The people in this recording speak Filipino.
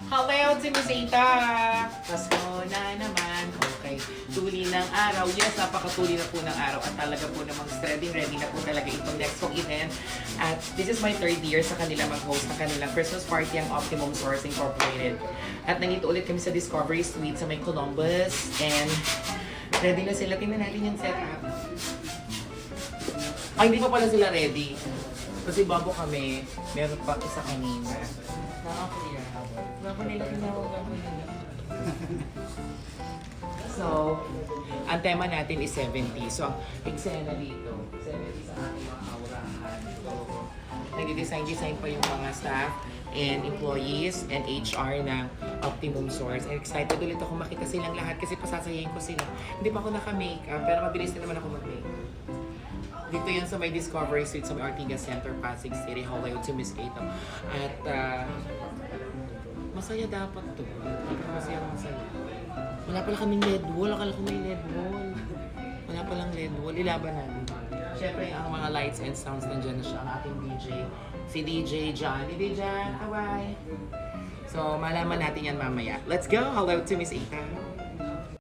Hello, si Miss Ita! Pasko na naman. Okay. Tuli ng araw. Yes, napakatuli na po ng araw. At talaga po namang ready na po talaga itong next kong event. At this is my third year sa kanila mag-host ng kanilang Christmas party ang Optimum Stores Incorporated. At nandito ulit kami sa Discovery Suite sa may Columbus. And ready na sila. Tingnan natin yung setup. Ay, hindi pa pala sila ready. Kasi bago kami, meron pa isa kanina. Nakakaya. Bago nila tinawag ako nila. So, ang tema natin is 70. So, ang eksena dito, 70 sa ating mga aurahan. So, nag-design pa yung mga staff and employees and HR ng Optimum Source. And excited ulit ako makita silang lahat kasi pasasayahin ko sila. Hindi pa ako naka-makeup, pero mabilis na naman ako mag-makeup. Dito yan sa may Discovery Suite sa may Ortigas Center, Pasig City. Hello to Miss Ato. At masaya dapat to. Masaya. Wala pala kaming LED wall. Akala ko may LED wall. Wala palang LED wall. Ilaban natin. Siyempre, ang mga lights and sounds nandiyan na siya. Ang ating DJ. Si DJ John. DJ John, away. So, malaman natin yan mamaya. Let's go! Hello to Miss Ita.